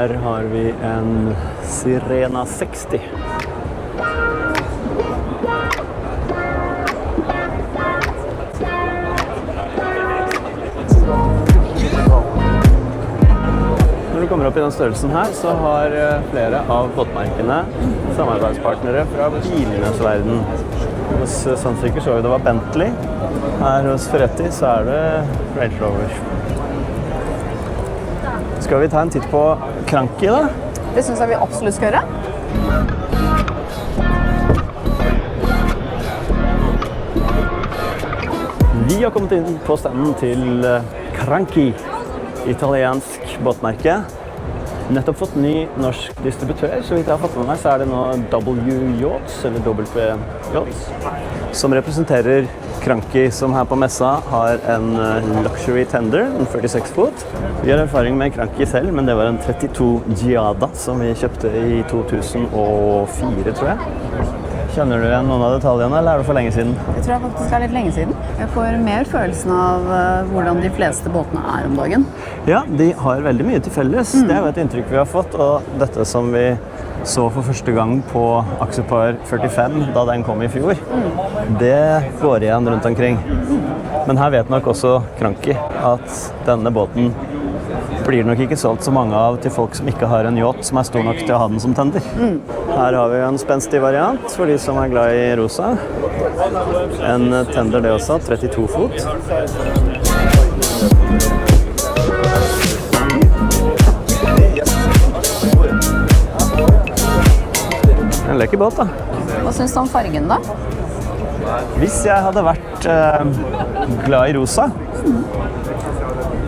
Her har vi en Sirena 60. Når du kommer opp i den størrelsen her, så har flere av båtmerkene samarbeidspartnere fra bilenes verden. Hos Sunseeker så vi det var Bentley. Her hos Ferretti så det Range Rover. Skal vi ta en titt på Kranky da? Det synes jeg vi absolutt skal gjøre. Vi har kommet inn på standen til Kranky, italiensk båtmerke. Nettopp fått ny norsk distributør, så vidt jeg har fått med meg, så det nå W Yachts, eller W Yachts, som representerer Kranky, som her på messa har en luxury tender, en 46 fot. Vi har erfaring med Kranky selv, men det var en 32 Giada som vi kjøpte i 2004, tror jeg. Kjenner du igjen noen av detaljene, eller det for lenge siden? Jeg tror faktisk litt lenge siden. Jeg får mer følelsen av hvordan de fleste båtene om dagen. Ja, de har veldig mye til felles. Det jo et inntrykk vi har fått, og dette som vi så for første gang på Axopar 45, da den kom i fjor, det går igjen rundt omkring. Men her vet nok også Kranky at denne båten blir nok ikke solgt så mange av til folk som ikke har en yacht som stor nok til å ha den som tender. Her har vi en spenstig variant for de som glad i rosa. En tender det også, 32 fot. En lekker båt da. Hva synes du om fargen da? Hvis jeg hadde vært glad i rosa,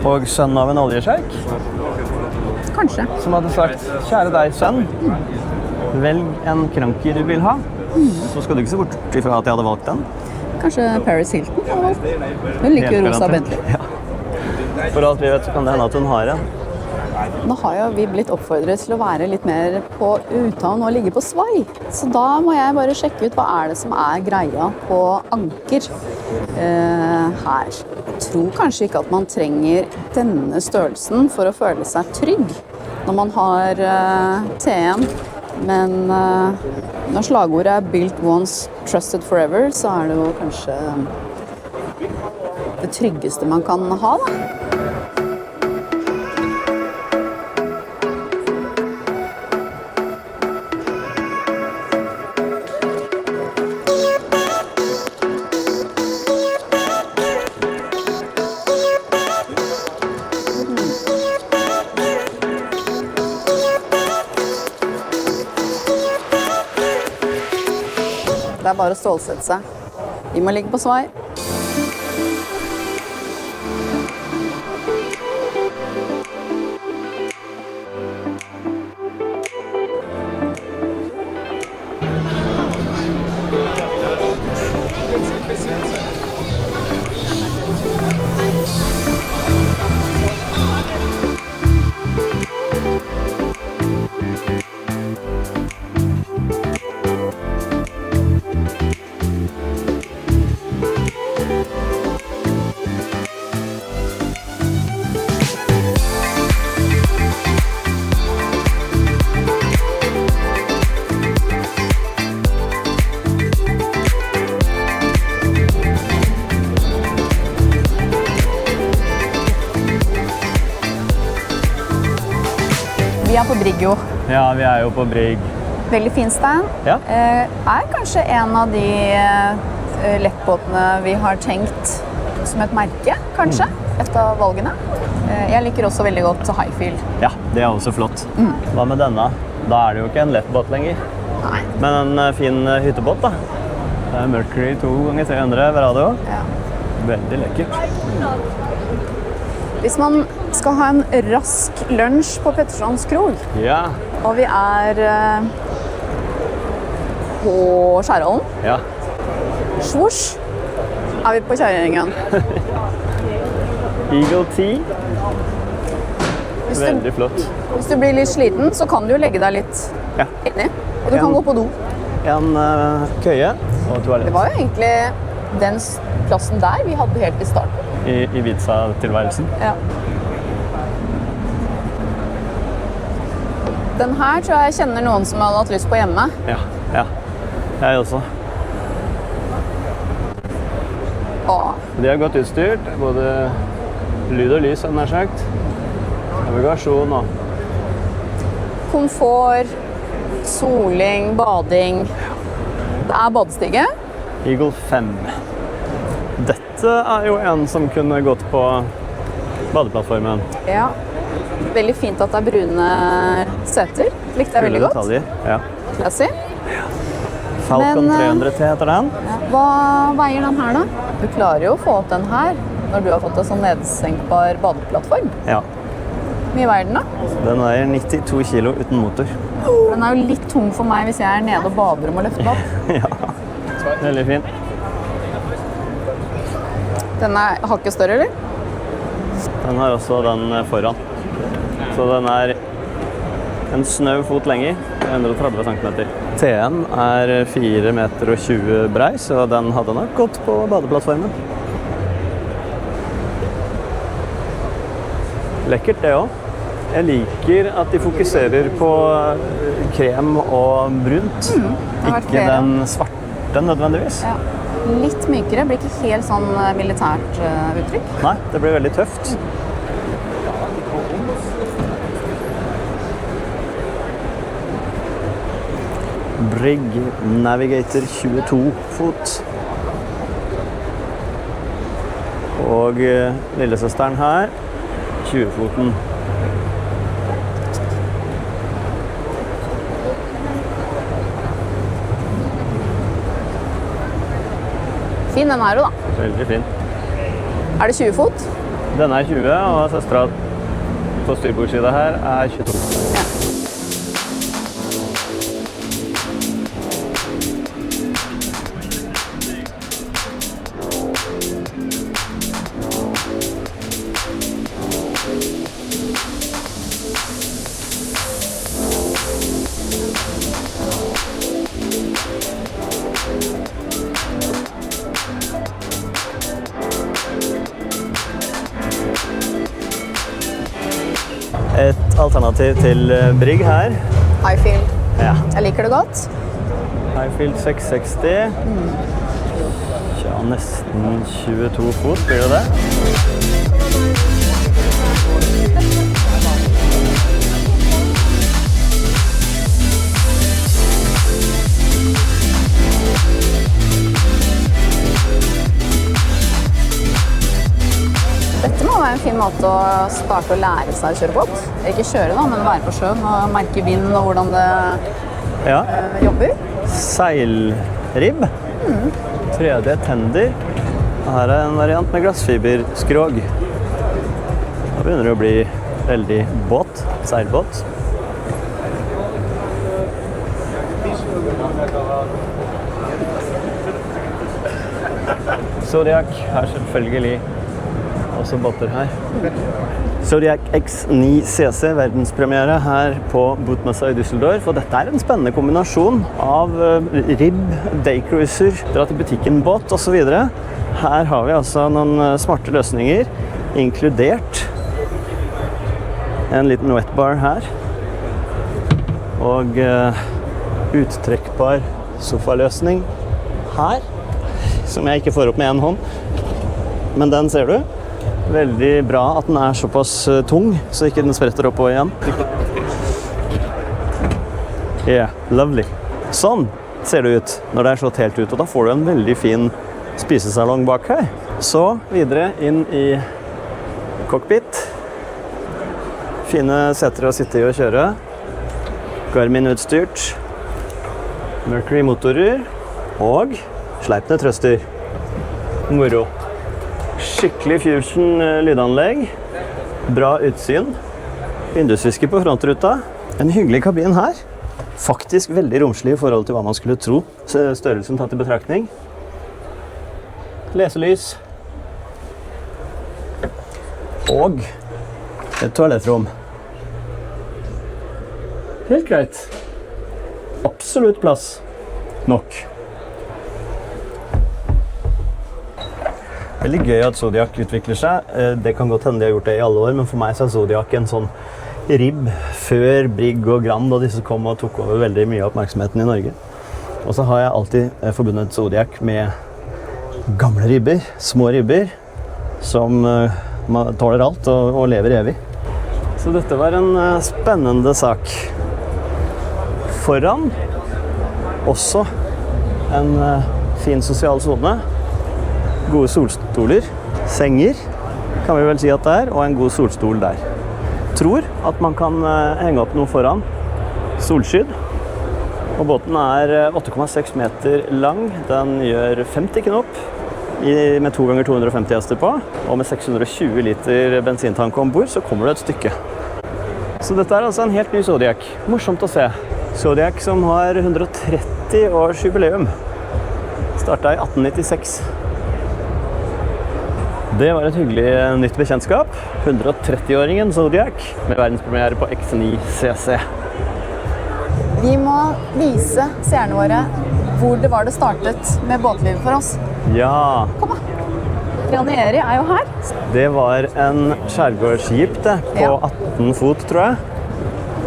og sønn av en oljesjeik, Kanskje. som hadde sagt, kjære deg sønn, velg en Kranky du vil ha, så skal du ikke se bort ifra at jeg hadde valgt den. Kanskje Paris Hilton? Hun liker jo rosa Bentley. Ja. For alt vi vet så kan det hende at hun har en. Nå har jo vi blitt oppfordret til å være litt mer på uthavn og ligge på svai. Så da må jeg bare sjekke ut hva det som greia på anker her. Jeg tror kanskje ikke at man trenger denne størrelsen for å føle seg trygg når man har T1. Men når slagordet Built Once, Trusted Forever, så det jo kanskje det tryggeste man kan ha da. Det bare å stålsette seg. Vi må ligge på svai. Vi på Brigg jo. Ja, vi jo på Brigg. Veldig fin stand. Ja. Kanskje en av de lettbåtene vi har tenkt som et merke, kanskje, etter valgene. Jeg liker også veldig godt Highfield. Ja, det også flott. Hva med denne? Da det jo ikke en lettbåt lenger. Nei. Men en fin hyttebåt da. Det Mercury 2x300 Verado. Ja. Veldig lekkert. Hvis man skal ha en rask lunsj på Pettersons krog, Ja. og vi på Skjærholm, Ja. svosj, vi på Kjæringen. Eagle Tea. Hvis Veldig flott. Hvis du blir litt sliten, så kan du jo legge deg litt Ja. inni, og du kan gå på do. En køye og toalett Det var jo egentlig den plassen der vi hadde helt i starten. i Ibiza-tilværelsen. Ja. Den her tror jeg kjenner noen som hadde hatt lyst på hjemme. Ja, ja. Jeg også. Åh. De er godt utstyrt, både lyd og lys, nær sagt. Navigasjon og Komfort, soling, bading. Det er badestige. Eagle 5. Dette er jo en som kunne gått på badeplattformen. Ja. Veldig fint at det er brune seter. Likte jeg veldig godt. Detaljer. Ja. Classy. Falcon Men, 300T heter den. Ja. Hva veier den her da? Du klarer jo å få opp den her når du har fått en sånn nedsenkbar badeplattform. Ja. Hvor mye veier den da? Den veier 92 kilo uten motor. Den er jo litt tung for meg hvis jeg er nede og bader og må løfte den opp. Ja, veldig fin. Den er hakket større, eller? Den har også den foran. Så den er en snau fot lenger, 130 cm. T-en er 4,20 meter brei, så den hadde nok gått på badeplattformen. Lekkert det også. Jeg liker at de fokuserer på krem og brunt. Ikke den svarte nødvendigvis. Ja. Litt mykere, blir ikke helt sånn militært uttrykk. Nei, det blir veldig tøft. Brigg Navigator 22 fot. Og lillesøsteren her, 20-foten. Fin den er jo da. Veldig fin. Er det 20 fot? Denne er 20, og søstera på styrbordssida her er 22. Ja. Et alternativ til Brigg her. Highfield. Ja. Jeg liker det godt. Highfield 660. Ja, nesten 22 fot, blir det det? Dette må være en fin måte å starte å lære seg å kjøre båt. Ikke kjøre da, men være på sjøen og merke vind og hvordan det Ja. jobber. Seilribb. 3D tender. Her er en variant med glassfiberskrog. Da begynner det å bli veldig båt, seilbåt. Zodiac her selvfølgelig. Også båter her. Zodiac X9 CC, verdenspremiere her på Bootmessa i Düsseldorf. Og dette er en spennende kombinasjon av ribb, daycruiser, dra til butikken-båt og så videre. Her har vi altså noen smarte løsninger, inkludert en liten wetbar her. Og uttrekkbar sofaløsning her, som jeg ikke får opp med en hånd. Men den ser du. Veldig bra at den er såpass tung, så ikke den spretter opp og igjen. Yeah, lovely. Sånn ser det ut når det er slått helt ut, og da får du en veldig fin spisesalong bak her. Så videre inn i cockpit. Fine seter å sitte i og kjøre. Garmin-utstyrt. Mercury-motorer. Og Sleipner Thruster. Moro. Skikkelig Fusion lydanlegg. Bra utsyn. Vindusvisker på frontruta. En hyggelig kabin her. Faktisk veldig romslig i forhold til hva man skulle tro. Størrelsen tatt i betraktning. Leselys. Og et toalettrom. Helt greit. Absolutt plass nok. Veldig gøy at Zodiac utvikler seg. Det kan godt hende de har gjort det i alle år, men for meg så er Zodiac en sånn ribb før Brigg og Grand og disse kom og tok over veldig mye av oppmerksomheten i Norge. Og så har jeg alltid forbundet Zodiac med gamle ribber, små ribber, som tåler alt og lever evig. Så dette var en spennende sak. Foran også en fin sosial zone, gode solstoler, senger kan vi vel si at det er, og en god solstol der. Tror at man kan henge opp noe foran, solskydd, og båten er 8,6 meter lang, den gjør 50 knop med 2 ganger 250 hester på, og med 620 liter bensintank ombord så kommer det et stykke. Så dette er altså en helt ny Zodiac. Morsomt å se. Zodiac som har 130 års jubileum. Startet i 1896. Det var et hyggelig nytt bekjentskap. 130-åringen Zodiac med verdenspremiere på X9 CC. Vi må vise seerne våre hvor det var det startet med båtlivet for oss. Ja. Kom da. Ranieri er jo her. Det var en skjærgårdsskip det, på 18 fot, tror jeg.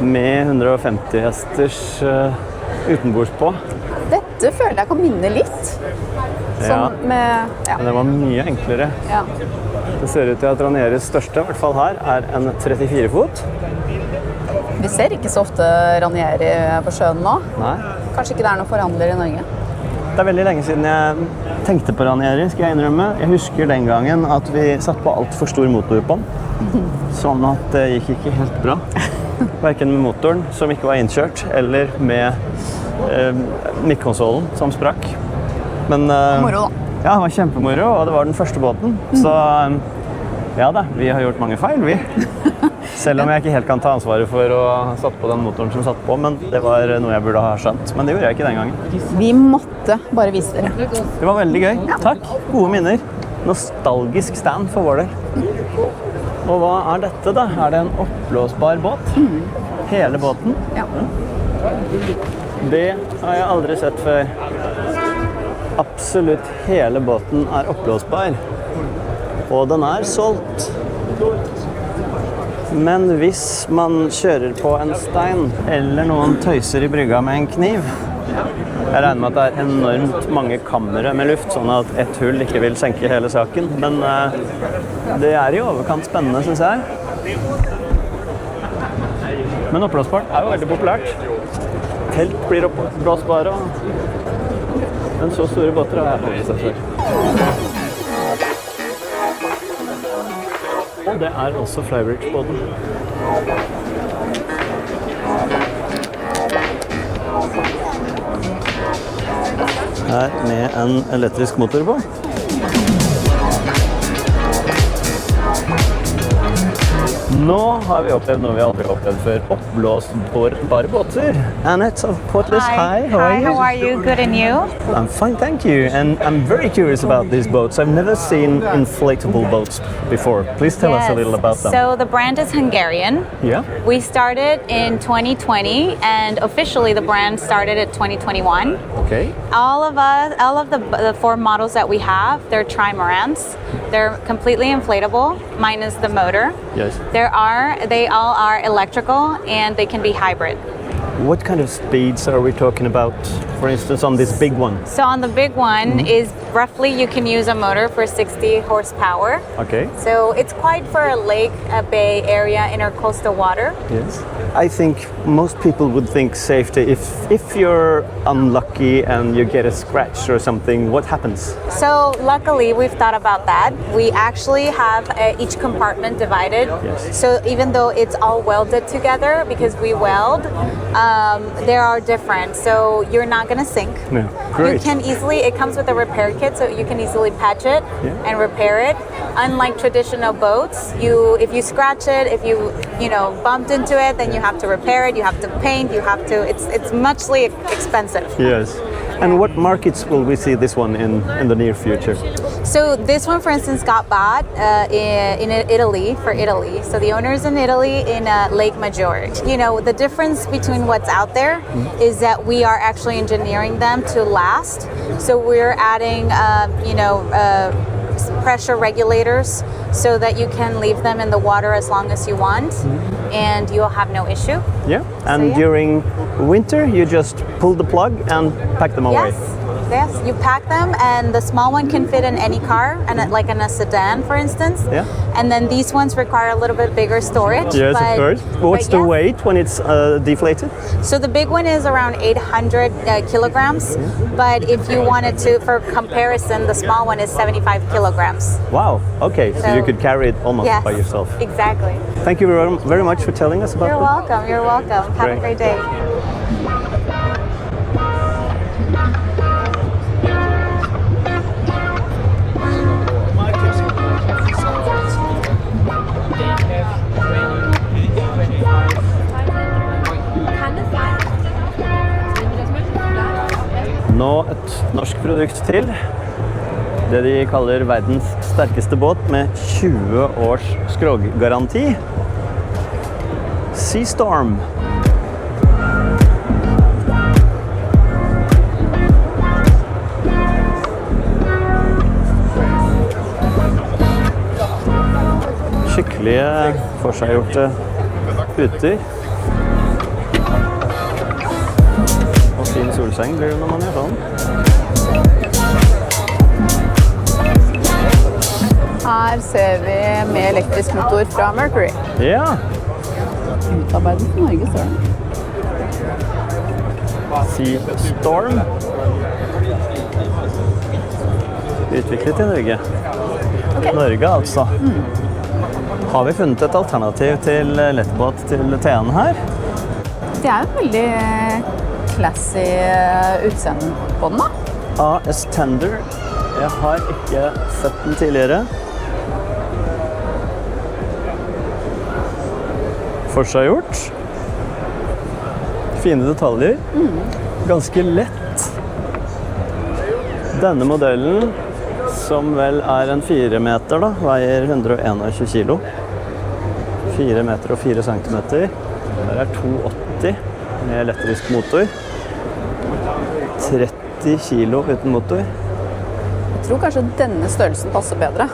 Med 150 hesters utenbords på. Dette føler jeg kan minne litt. Men det var mye enklere. Ja. Det ser ut til at Ranieris største, i hvert fall her, er en 34 fot. Vi ser ikke så ofte Ranieri på sjøen nå. Nei. Kanskje ikke det er noen forhandler i Norge. Det er veldig lenge siden jeg tenkte på Ranieri, skal jeg innrømme. Jeg husker den gangen at vi satt på alt for stor motor på den. Sånn at det gikk ikke helt bra. Hverken med motoren, som ikke var innkjørt, eller med mikkonsolen, som sprakk. Men moro da. Ja, det var kjempemoro, og det var den første båten. Så ja da, vi har gjort mange feil, vi. Selv om jeg ikke helt kan ta ansvaret for å ha satt på den motoren som satt på, men det var noe jeg burde ha skjønt. Men det gjorde jeg ikke den gangen. Vi måtte bare vise dere. Det var veldig gøy. Takk. Gode minner. Nostalgisk stand for vår del. Og hva er dette da? Er det en oppblåsbar båt? Hele båten? Ja. Det har jeg aldri sett før. Absolutt hele båten er oppblåsbar. Og den er solgt. Men hvis man kjører på en stein, eller noen tøyser i brygga med en kniv, jeg regner med at det er enormt mange kammere med luft, sånn at et hull ikke vil senke hele saken. Men det er i overkant spennende, synes jeg. Men oppblåsbart er jo veldig populært. Telt blir oppblåsbare, men så store båter har jeg aldri sett før. Og det er også Flybridge-båten. Her med en elektrisk motor på. Nå har vi opplevd noe vi aldri har opplevd før. Oppblåsbare båter. Annette of Portless, hi. How are you? Good, and you? I'm fine, thank you. And I'm very curious about these boats. I've never seen inflatable boats before. Please tell us a little about them. So the brand is Hungarian. Yeah. We started in 2020, and officially the brand started at 2021. Okay. All of the 4 models that we have, they're trimarans. They're completely inflatable, minus the motor. Yes. They all are electrical, and they can be hybrid. What kind of speeds are we talking about, for instance, on this big one? So on the big one is roughly you can use a motor for 60 horsepower. Okay. So it's quite for a lake, a bay area, intercoastal water. Yes. I think most people would think safety. If you're unlucky and you get a scratch or something, what happens? So luckily we've thought about that. We actually have each compartment divided. Yes. So even though it's all welded together, because we weld, they are different. So you're not going to sink. No. Great. You can easily, it comes with a repair kit, so you can easily patch it and repair it. Unlike traditional boats, if you scratch it, if you bumped into it, then you have to repair it, you have to paint, it's muchly expensive. Yes. And what markets will we see this one in the near future? So this one, for instance, got bought in Italy, for Italy. So the owner's in Italy in Lake Maggiore. The difference between what's out there is that we are actually engineering them to last. So we're adding, pressure regulators so that you can leave them in the water as long as you want, and you'll have no issue. Yeah, and yeah. during winter, you just pull the plug and pack them away. Yes, you pack them, and the small one can fit in any car, and like in a sedan, for instance. Yeah. And then these ones require a little bit bigger storage. Yes, of course. What's the yeah. weight when it's deflated? So the big one is around 800 kilograms, but if you wanted to, for comparison, the small one is 75 kilograms. Wow. Okay, so you could carry it almost by yourself. Exactly. Thank you very much for telling us about You're that. welcome. You're welcome. Have a great day. Nå et norsk produkt til. Det de kaller verdens sterkeste båt med 20 års skroggaranti. Sea Storm. Skikkelige forseggjorte puter. Fin solseng blir det når man gjør sånn. Her ser vi med elektrisk motor fra Mercury. Ja. Utarbeidet for Norge, står det. Sea Storm. Utviklet i Norge. Norge, altså. Har vi funnet et alternativ til lettbåt til TN her? Det er jo veldig classy utseende på den, da. AS Tender. Jeg har ikke sett den tidligere. Forseggjort. Fine detaljer. Ganske lett. Denne modellen, som vel er en 4 meter, da, veier 121 kilo. 4 meter og 4 centimeter. Der er 280 med elektrisk motor. 30 kilo uten motor. Jeg tror kanskje denne størrelsen passer bedre.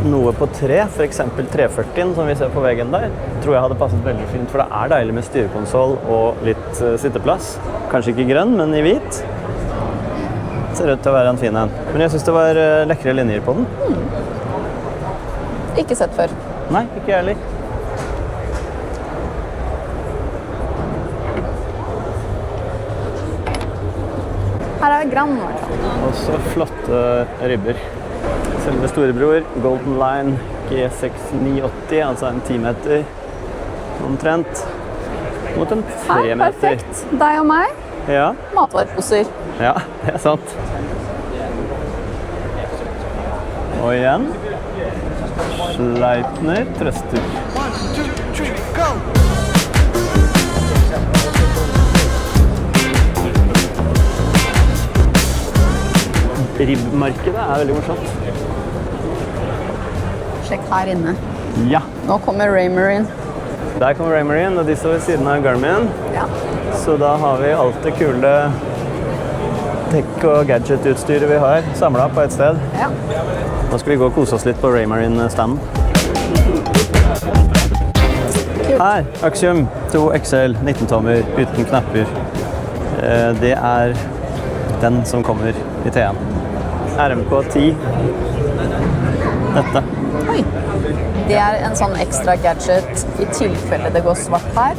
Noe på 3, for eksempel 340 som vi ser på veggen der, tror jeg hadde passet veldig fint, for det er deilig med styrekonsoll og litt sitteplass. Kanskje ikke grønn, men i hvit. Ser ut til å være en fin en. Men jeg synes det var lekre linjer på den. Ikke sett før. Nei, ikke jeg heller. Her er Grand. Også flotte ribber. Selve storebror, Golden Line G6980, altså en 10 meter omtrent. Mot en 3 Her, meter. perfekt. Deg og meg. Ja, Matvareposer. ja, det er sant. Og igjen. Sleipner trøster. Ribbmarkedet er veldig morsomt. Sjekk her inne. Ja, Nå kommer Raymarine. der kommer Raymarine, og de står ved siden av Garmin. Ja. Så da har vi alt det kule tech- og gadget-utstyret vi har samlet på et sted. Ja. Nå skal vi gå og kose oss litt på Raymarine-standen. Her, Axiom 2 XL, 19 tommer, uten knapper. Det er den som kommer i TN. RMK 10. Dette. Oi. Det er en sånn ekstra gadget i tilfelle det går svart her.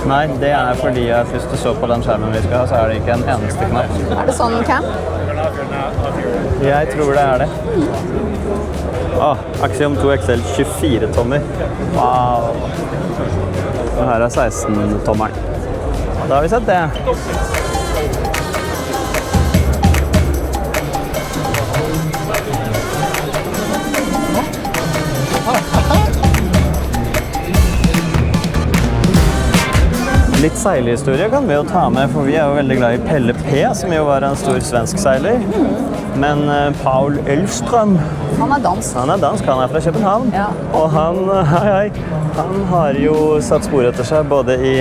Nei, det er fordi at hvis du så på den skjermen vi skal ha, så er det ikke en eneste knapp. Er det sånn, Cam? Jeg tror det er det. Axiom 2 XL 24 tommer. Wow. Og her er 16-tommeren. Da har vi sett det. Litt seilehistorie kan vi jo ta med, for vi er jo veldig glad i Pelle P, som jo var en stor svensk seiler. Men Paul Elvstrøm, Han er dansk. han er dansk, han er fra København. Ja. Og han har jo satt spor etter seg både i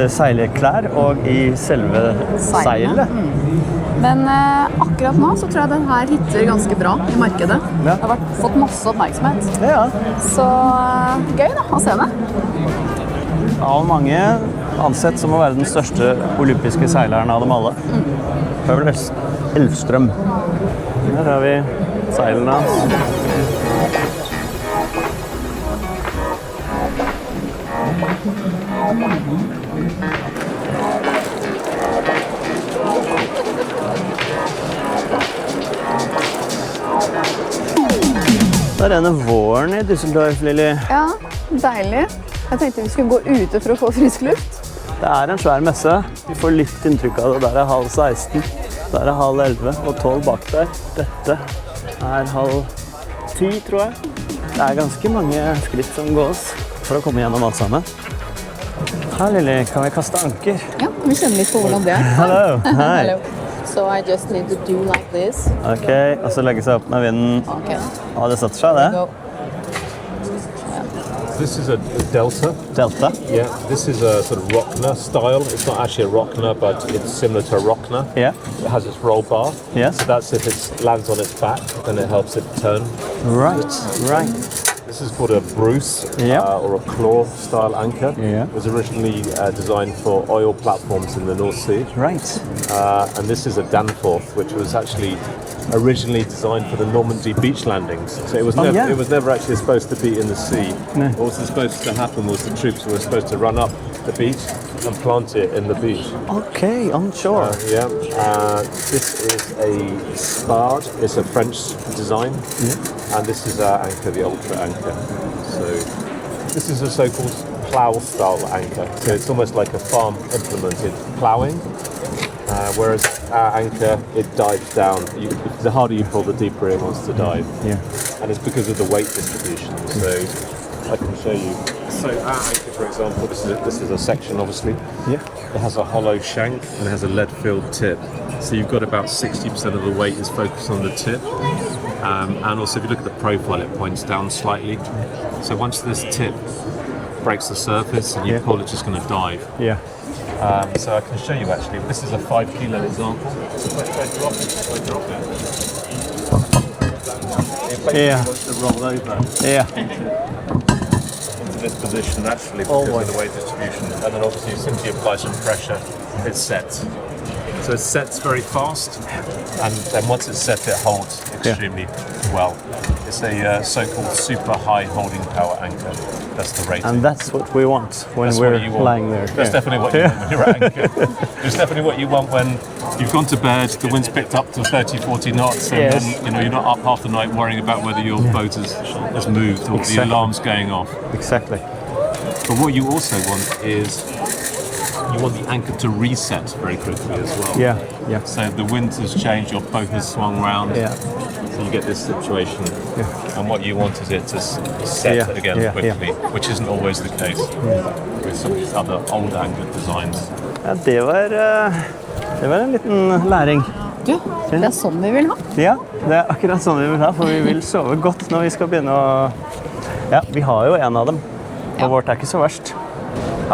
seileklær og i selve seilet. Men akkurat nå så tror jeg den her hitter ganske bra i markedet. Ja. Det har fått masse oppmerksomhet. Ja. Så gøy da, å se det. Av mange ansett som å være den største olympiske seileren av dem alle. Paul Elvstrøm. Her har vi seilene hans. Det er denne våren i Düsseldorf, Lili. Ja, deilig. Jeg tenkte vi skulle gå ute for å få frisk luft. Det er en svær messe. Vi får litt inntrykk av det. Der er 16:30, der er 11:30 og 12 bak der. Dette er 9:30, tror jeg. Det er ganske mange skritt som gås for å komme gjennom alt sammen. Her, Lili, kan vi kaste anker? Ja, vi kjenner litt på hvordan det er. Hello. Hi. Hello. So I just need to do like this. Ok, og så legge seg opp med vinden. Okay. Ja, det setter seg, det. Go. This is a delta. Delta. Yeah, this is a sort of Rockner style. It's not actually a Rockner, but it's similar to a Rockner. Yeah. It has its roll bar. Yes. So that's if it lands on its back, then it helps it turn. Right. This is called a Bruce Yeah. Or a claw style anchor. Yeah. It was originally designed for oil platforms in the North Sea. Right. And this is a Danforth, which was actually originally designed for the Normandy beach landings. So it was, yeah. it was never actually supposed to be in the sea. No. What was supposed to happen was the troops were supposed to run up the beach and plant it in the beach. Okay, on shore. This is a Spard. It's a French design. Yeah. And this is our anchor, the Ultra anchor. So this is a so-called plough style anchor. So it's almost like a farm implemented ploughing. Whereas our anchor, it dives down. The harder you pull, the deeper it wants to dive. Yeah. And it's because of the weight distribution. So I can show you. So our anchor, for example, this is a section, obviously. Yeah. It has a hollow shank and it has a lead-filled tip. So you've got about 60% of the weight is focused on the tip. And also, if you look at the profile, it points down slightly. So once this tip breaks the surface and you pull, it's just going to dive. Yeah. So I can show you actually. This is a 5 kilo example. If I drop it. Yeah. Wants to roll over Yeah. into this position naturally because of the weight distribution. And then obviously you simply apply some pressure, it's set. So it sets very fast, and then once it's set, it holds extremely well. It's a so-called super high holding power anchor. That's the rating. And that's what we want when That's we're what you want. lying there. That's definitely what you want when you're at anchor. It's definitely what you want when you've gone to bed, the wind's picked up to 30, 40 knots, and then you're not up half the night worrying about whether your boat has moved or the alarm's going off. Exactly. But what you also want is you want the anchor to reset very quickly as well. Yeah. So the wind has changed, your boat has swung round. Yeah. So you get this situation. Yeah. And what you want is it to set again quickly, which isn't always the case with some of these other old anchor designs. Ja, det var en liten læring. Du, det er sånn vi vil ha. Ja, det er akkurat sånn vi vil ha, for vi vil sove godt når vi skal begynne å... Ja, vi har jo en av dem, og vårt er ikke så verst.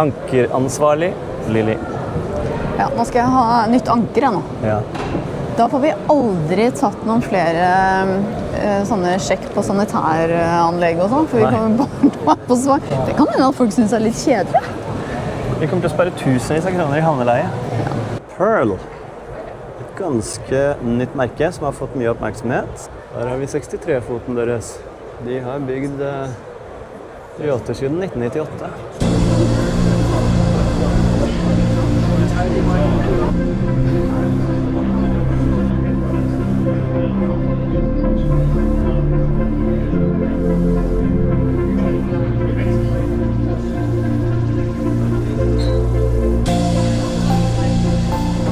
Ankeransvarlig, Lili. Ja, nå skal jeg ha nytt anker nå. Ja. Da får vi aldri tatt noen flere sånne sjekk på sanitæranlegg og sånn, for vi kommer bare til å være på svar. Det kan hende at folk synes det er litt kjedelig. Vi kommer til å spare tusenvis av kroner i havneleie. Pearl. Et ganske nytt merke som har fått mye oppmerksomhet. Der har vi 63-foten deres. De har bygd yachter siden 1998.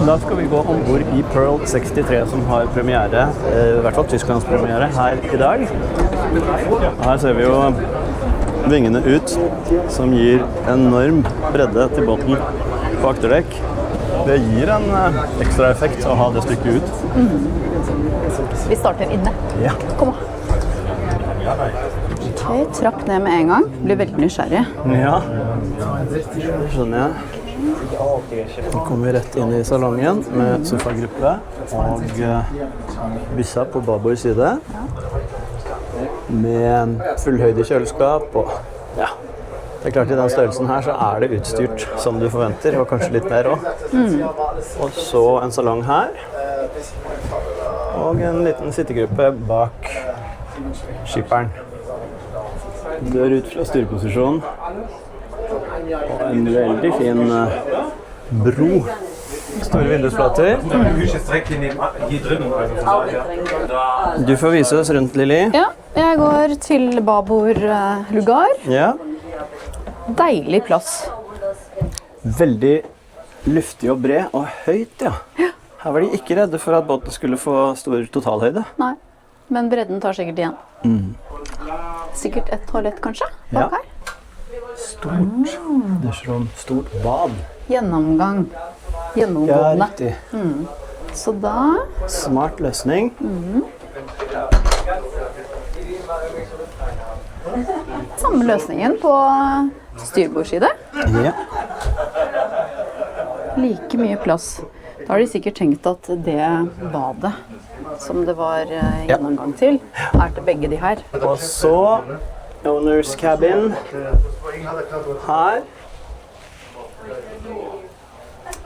Da skal vi gå ombord i Pearl 63 som har premiere, i hvert fall Tysklands premiere, her i dag. Her ser vi jo vingene ut, som gir enorm bredde til båten på akterdekk. Det gir en ekstra effekt å ha det stykket ut. Vi starter inne. Ja. Kom da. Ok, trapp ned med en gang. Blir veldig nysgjerrig. Ja, skjønner jeg. Nå kommer vi rett inn i salongen med sofagruppe og byssa på babord side. Med fullhøyde kjøleskap og ja. Det er klart I den størrelsen her så er det utstyrt som du forventer, og kanskje litt mer også. Og så en salong her. Og en liten sittegruppe bak skipperen. Dør ut fra styreposisjon. Og en veldig fin bro. Store vindusplater. Du får vise oss rundt, Lili. Ja, jeg går til babord lugar. Ja. Deilig plass. Veldig luftig og bred og høyt, ja. Her var de ikke redde for at båten skulle få stor totalhøyde. Nei, men bredden tar sikkert igjen. Sikkert et toalett, kanskje, bak her. Stort dusjrom, stort bad. Gjennomgang. Ja, Gjennomgående. riktig. Så da Smart løsning. samme løsningen på styrbordsside. Ja. Like mye plass. Da har de sikkert tenkt at det badet som det var gjennomgang til, er til begge de her. Og så owner's cabin. Her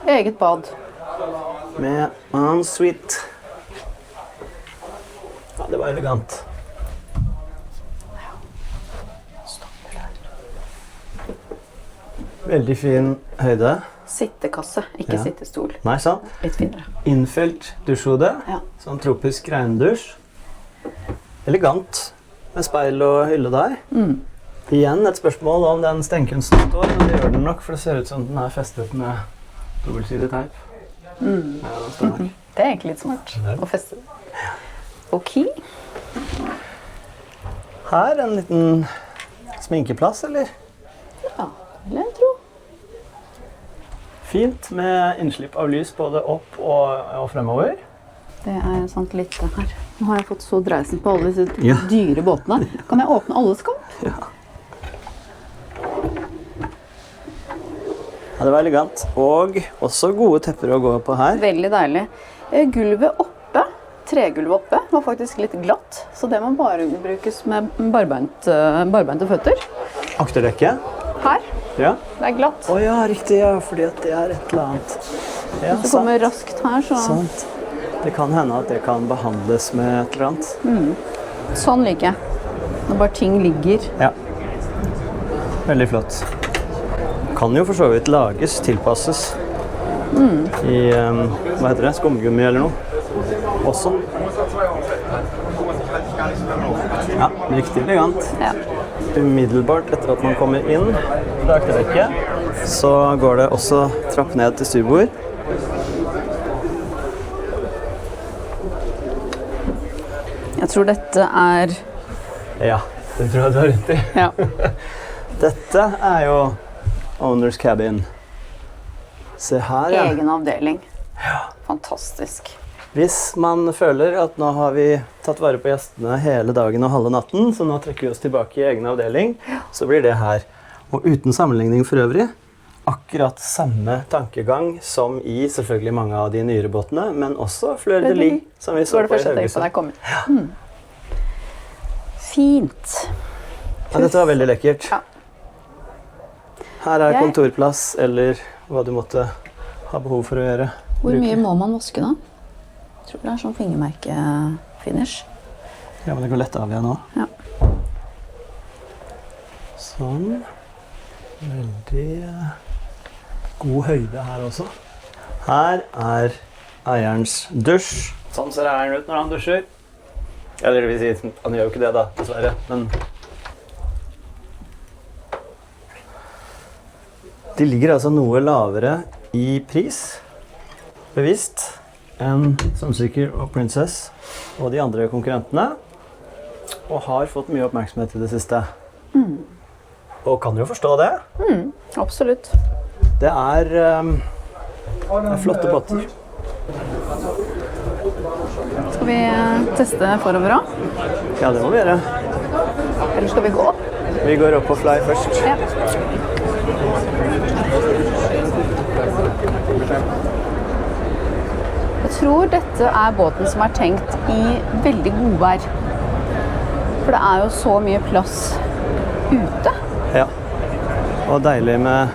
Eget bad. med ensuite. Ja, det var elegant. Veldig fin høyde. Sittekasse, ikke Ja. sittestol. Nei, sant? Litt finere. Innfelt dusjhode. Ja. Sånn tropisk regndusj. Elegant. Med speil og hylle der. Igjen et spørsmål om den stengkunsten står, men det gjør den nok, for det ser ut som den er festet med dobbeltsidig teip. Ja, den står nok. Det er egentlig litt smart å feste det. Ok. Her en liten sminkeplass, eller? Ja, vil jeg tro. Fint med innslipp av lys både opp og fremover. Det er sant litt her. Nå har jeg fått så dreisen på alle disse Ja. dyre båtene. Kan jeg åpne alle skap? Ja, det var elegant. Og også gode tepper å gå på her. Veldig deilig. Gulvet oppe, tregulvet oppe, var faktisk litt glatt. Så det må bare brukes med barbeinte føtter. Akterdekket. Her, Ja. det er glatt. Å ja, riktig, ja, fordi at det er et eller annet. Ja, Hvis du kommer raskt her, så Sant. Det kan hende at det kan behandles med et eller annet. sånn liker jeg. Når bare ting ligger. Ja. Veldig flott. Kan jo for så vidt lages, tilpasses i hva heter det, skumgummi eller noe. Også. Ja, riktig elegant. Ja. Umiddelbart etter at man kommer inn fra akterdekket, så går det også trapp ned til styrbord. Jeg tror dette er Ja, det tror jeg du har rett i. ja. Dette er jo owner's cabin. Se her, ja. egen avdeling. Fantastisk. Hvis man føler at nå har vi tatt vare på gjestene hele dagen og halve natten, så nå trekker vi oss tilbake i egen avdeling, så blir det her. Og uten sammenligning for øvrig, akkurat samme tankegang som i selvfølgelig mange av de nyere båtene, men også Fleur de Lis, som vi Så så var det på i første jeg tenkte på da Haugesund. jeg kom inn. Fint. Ja, dette var veldig lekkert. Ja. Her er Jeg- kontorplass, eller hva du måtte ha behov for å gjøre. Hvor Bruke. mye må man vaske da? Jeg tror det er sånn fingermerke-finish. Ja, men det går lett av igjen nå. Ja. Sånn. Veldig god høyde her også. Her er eierens dusj. Sånn ser eieren ut når han dusjer. Eller det vil si, han gjør jo ikke det da, dessverre, men de ligger altså noe lavere i pris, bevisst, enn Sunseeker og Princess og de andre konkurrentene, og har fått mye oppmerksomhet i det siste. Og kan jo forstå det. Absolutt. Det er flotte båter. Skal vi teste forover da? Ja, det må vi gjøre. Eller skal vi gå opp? Vi går opp på Fly først. Ja. Jeg tror dette er båten som er tenkt i veldig godvær. For det er jo så mye plass ute. Ja. Og deilig med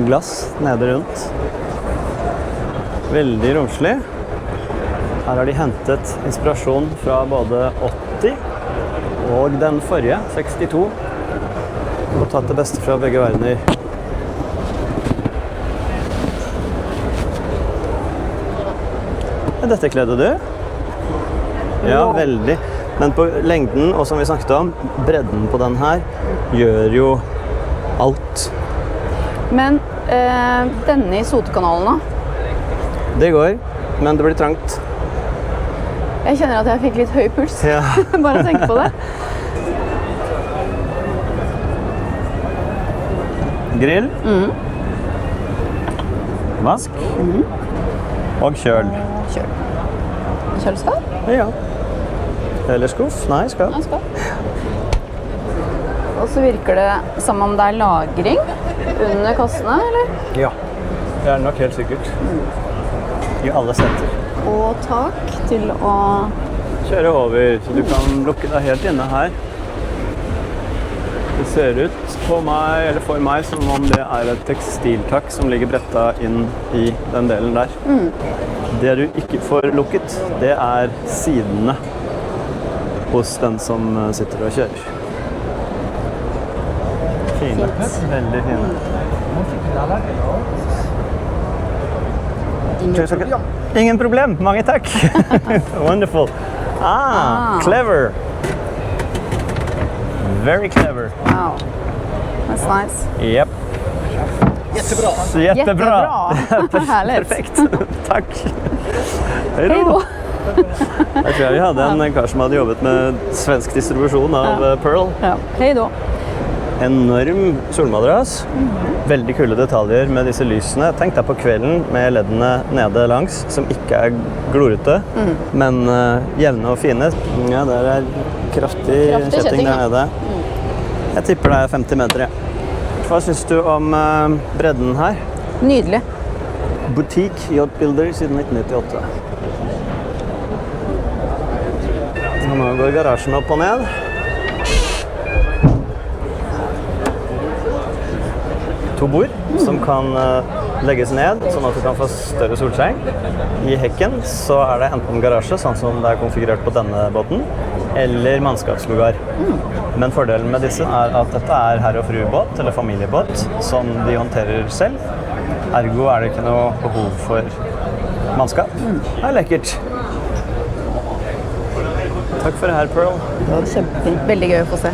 glass nede rundt. Veldig romslig. Her har de hentet inspirasjon fra både 80 og den forrige, 62. Og tatt det beste fra begge verdener. Dette kledde du? Ja, veldig. Men på lengden, og som vi snakket om, bredden på den her, gjør jo alt. Men denne i Sotekanalen da? Det går, men det blir trangt. Jeg kjenner at jeg fikk litt høy puls. Ja. Bare tenk på det. Grill. Vask. Og kjøl. Kjøl. Kjøleskap? Ja. Eller skuff? Nei, skap. Ja, skap. Og så virker det som om det er lagring under kassene, eller? Ja. Det er nok helt sikkert. I alle setter. Og tak til å... Kjøre over, så du kan lukke deg helt inne her. Det ser ut på meg, eller for meg, som om det er et tekstiltakk som ligger bretta inn i den delen der. Det du ikke får lukket, det er sidene hos den som sitter og kjører. Fine. Veldig fine. Ingen problem. Mange takk. Wonderful. Clever. Very clever. Wow. That's nice. Yep. Jättebra. Jättebra. Härligt. Perfekt. Takk. Hei Hej då. då. Jeg tror vi hadde en kar som hadde jobbet med svensk distribusjon av Pearl. Ja. Hej då. Enorm solmadrass. Veldig kule detaljer med disse lysene. Tenk deg på kvelden med leddene nede langs, som ikke er glorete, men jevne og fine. Ja, der er kraftig kjetting der nede. Jeg tipper det er 50 meter, ja. Hva synes du om bredden her? Nydelig. Boutique Yacht Builder siden 1998. Nå går garasjen opp og ned. To bord som kan legges ned, sånn at du kan få større solseng. I hekken så er det enten garasje, sånn som det er konfigurert på denne båten, eller mannskapslugar. Men fordelen med disse er at dette er herre- og frubåt, eller familiebåt, som de håndterer selv. Ergo er det ikke noe behov for mannskap. Det er lekkert. Takk for det her, Pearl. Det var kjempefint. Veldig gøy å få se.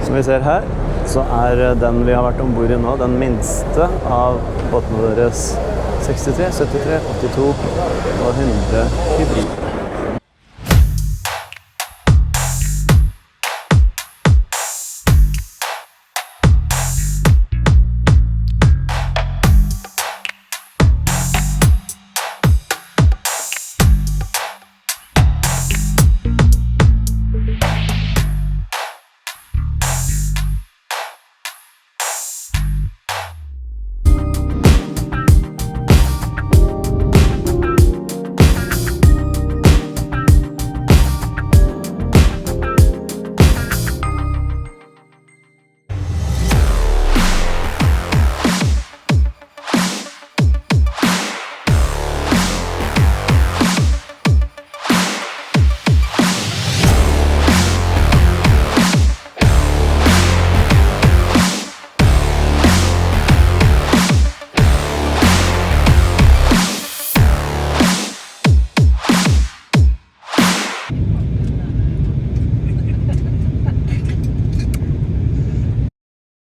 Som vi ser her, så er den vi har vært ombord i nå, den minste av båtene deres 63, 73, 82 og 100 hybrid.